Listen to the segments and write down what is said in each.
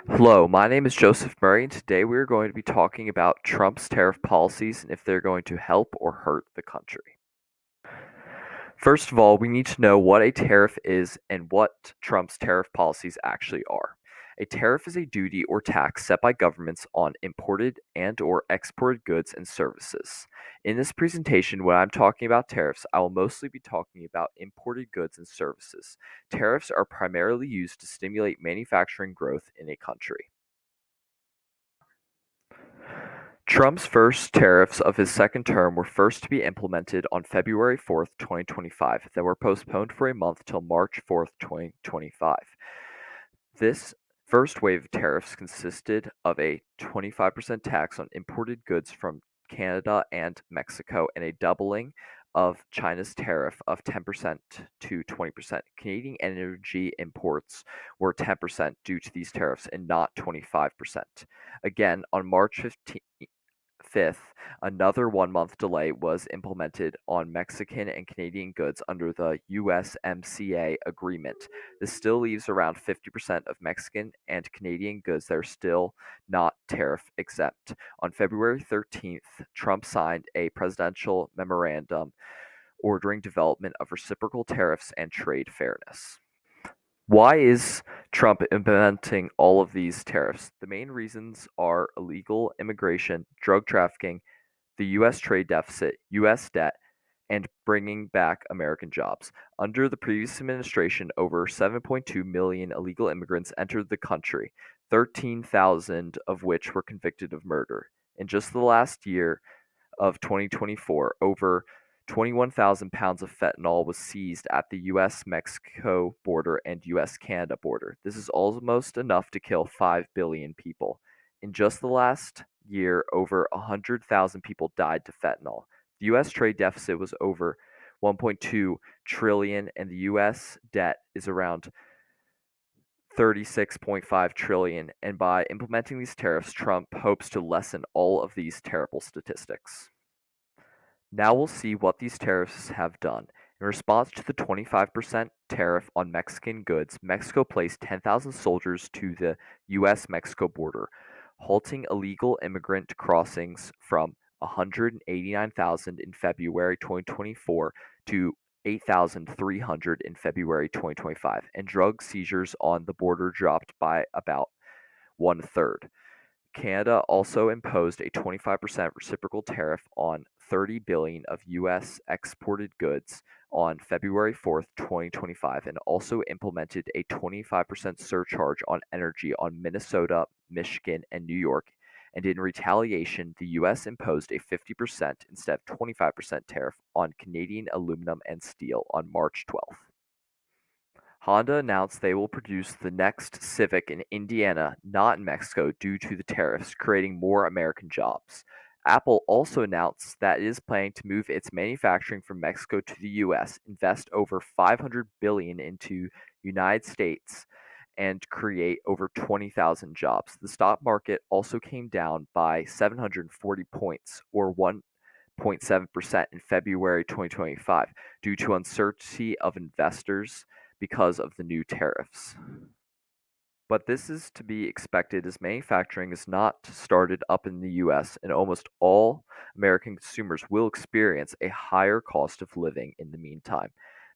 Hello, my name is Joseph Murray, and today we are going to be talking about Trump's tariff policies and if they're going to help or hurt the country. First of all, we need to know what a tariff is and what Trump's tariff policies actually are. A tariff is a duty or tax set by governments on imported and or exported goods and services. In this presentation, when I'm talking about tariffs, I will mostly be talking about imported goods and services. Tariffs are primarily used to stimulate manufacturing growth in a country. Trump's first tariffs of his second term were first to be implemented on February 4th, 2025, then were postponed for a month till March 4th, 2025. This first wave of tariffs consisted of a 25% tax on imported goods from Canada and Mexico and a doubling of China's tariff of 10% to 20%. Canadian energy imports were 10% due to these tariffs and not 25%. Again, on March 5th, another 1 month delay was implemented on Mexican and Canadian goods under the USMCA agreement. This still leaves around 50% of Mexican and Canadian goods that are still not tariff exempt. On February 13th, Trump signed a presidential memorandum ordering development of reciprocal tariffs and trade fairness. Why is Trump implementing all of these tariffs? The main reasons are illegal immigration, drug trafficking, the U.S. trade deficit, U.S. debt, and bringing back American jobs. Under the previous administration, over 7.2 million illegal immigrants entered the country, 13,000 of which were convicted of murder. In just the last year of 2024, over 21,000 pounds of fentanyl was seized at the US-Mexico border and US-Canada border. This is almost enough to kill 5 billion people. In just the last year, over 100,000 people died to fentanyl. The US trade deficit was over 1.2 trillion and the US debt is around 36.5 trillion, and by implementing these tariffs, Trump hopes to lessen all of these terrible statistics. Now we'll see what these tariffs have done. In response to the 25% tariff on Mexican goods, Mexico placed 10,000 soldiers to the US-Mexico border, halting illegal immigrant crossings from 189,000 in February 2024 to 8,300 in February 2025, and drug seizures on the border dropped by about one-third. Canada also imposed a 25% reciprocal tariff on 30 billion of US exported goods on February 4th, 2025, and also implemented a 25% surcharge on energy on Minnesota, Michigan, and New York. And in retaliation, the US imposed a 50% instead of 25% tariff on Canadian aluminum and steel on March 12th. Honda announced they will produce the next Civic in Indiana, not in Mexico, due to the tariffs, creating more American jobs. Apple also announced that it is planning to move its manufacturing from Mexico to the US, invest over $500 billion into United States, and create over 20,000 jobs. The stock market also came down by 740 points, or 1.7% in February 2025, due to uncertainty of investors because of the new tariffs. But this is to be expected as manufacturing is not started up in the US, and almost all American consumers will experience a higher cost of living in the meantime.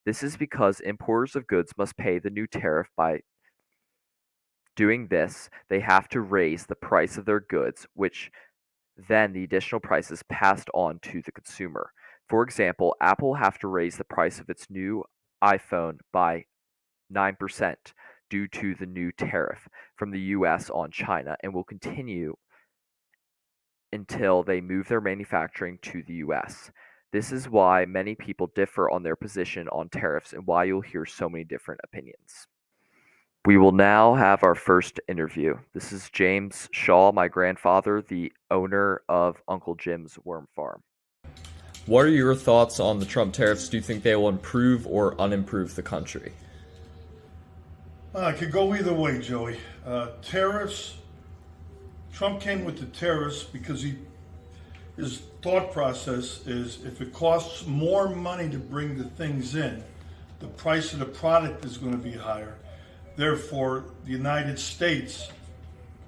This is because importers of goods must pay the new tariff. By doing this, they have to raise the price of their goods, which then the additional price is passed on to the consumer. For example, Apple will have to raise the price of its new iPhone by 9% due to the new tariff from the US on China, and will continue until they move their manufacturing to the US. This is why many people differ on their position on tariffs and why you'll hear so many different opinions. We will now have our first interview. This is James Shaw, my grandfather, the owner of Uncle Jim's Worm Farm. What are your thoughts on the Trump tariffs? Do you think they will improve or unimprove the country? It could go either way, Joey. Tariffs. Trump came with the tariffs because his thought process is if it costs more money to bring the things in, the price of the product is going to be higher. Therefore, the United States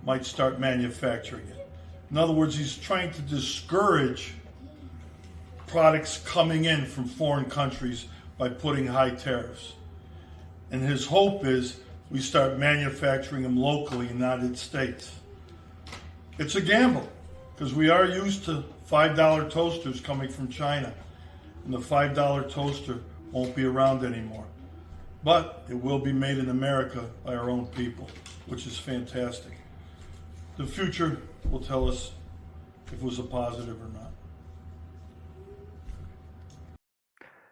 might start manufacturing it. In other words, he's trying to discourage products coming in from foreign countries by putting high tariffs. And his hope is we start manufacturing them locally in the United States. It's a gamble because we are used to $5 toasters coming from China, and the $5 toaster won't be around anymore. But it will be made in America by our own people, which is fantastic. The future will tell us if it was a positive or not.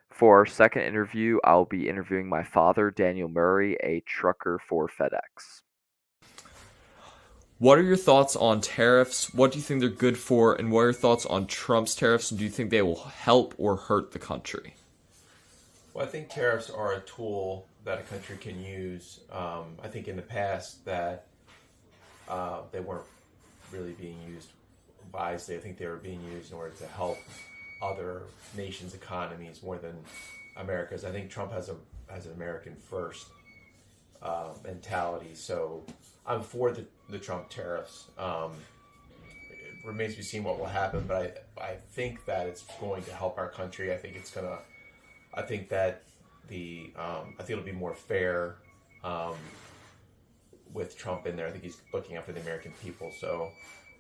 For our second interview, I'll be interviewing my father, Daniel Murray, a trucker for FedEx. What are your thoughts on tariffs? What do you think they're good for? And what are your thoughts on Trump's tariffs? And do you think they will help or hurt the country? Well, I think tariffs are a tool that a country can use. I think in the past that they weren't really being used wisely. I think they were being used in order to help other nations' economies more than America's. I think Trump has an American first mentality. So I'm for the Trump tariffs. It remains to be seen what will happen, but I think that it's going to help our country. I think it's gonna. I think that I think it'll be more fair with Trump in there. I think he's looking out for the American people. So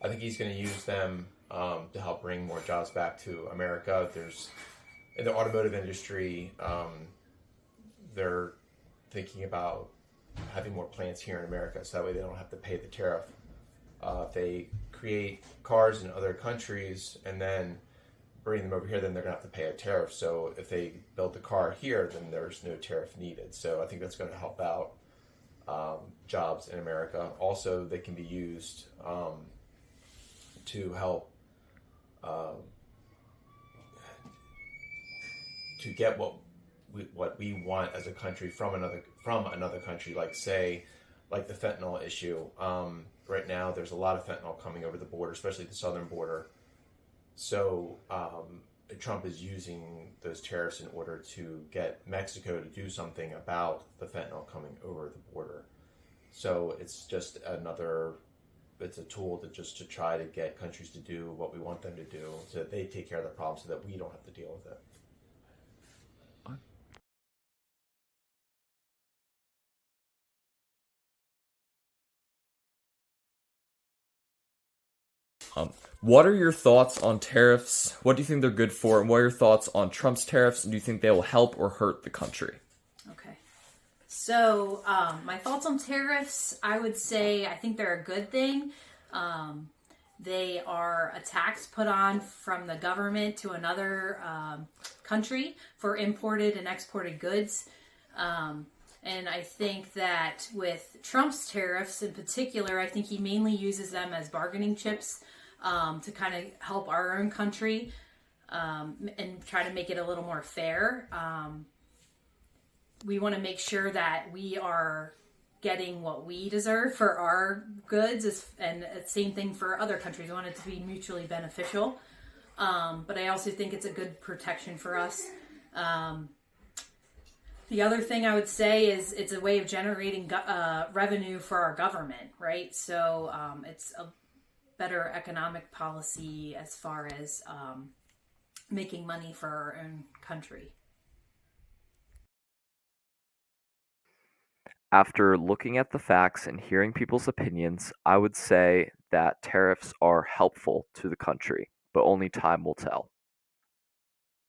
I think he's going to use them to help bring more jobs back to America. There's in the automotive industry, they're thinking about having more plants here in America, so that way they don't have to pay the tariff. If they create cars in other countries and then bring them over here, then they're going to have to pay a tariff. So if they build the car here, then there's no tariff needed. So I think that's going to help out jobs in America. Also, they can be used to help to get what we want as a country from another country, like the fentanyl issue. Right now, there's a lot of fentanyl coming over the border, especially the southern border. So Trump is using those tariffs in order to get Mexico to do something about the fentanyl coming over the border. So it's just it's a tool to try to get countries to do what we want them to do, so that they take care of the problem, so that we don't have to deal with it. What are your thoughts on tariffs? What do you think they're good for? And what are your thoughts on Trump's tariffs? And do you think they will help or hurt the country? Okay. So, my thoughts on tariffs, I would say I think they're a good thing. They are a tax put on from the government to another country for imported and exported goods. And I think that with Trump's tariffs in particular, I think he mainly uses them as bargaining chips to kind of help our own country and try to make it a little more fair. We want to make sure that we are getting what we deserve for our goods, and same thing for other countries. We want it to be mutually beneficial. But I also think it's a good protection for us. The other thing I would say is it's a way of generating revenue for our government, right? So it's a better economic policy as far as making money for our own country. After looking at the facts and hearing people's opinions, I would say that tariffs are helpful to the country, but only time will tell.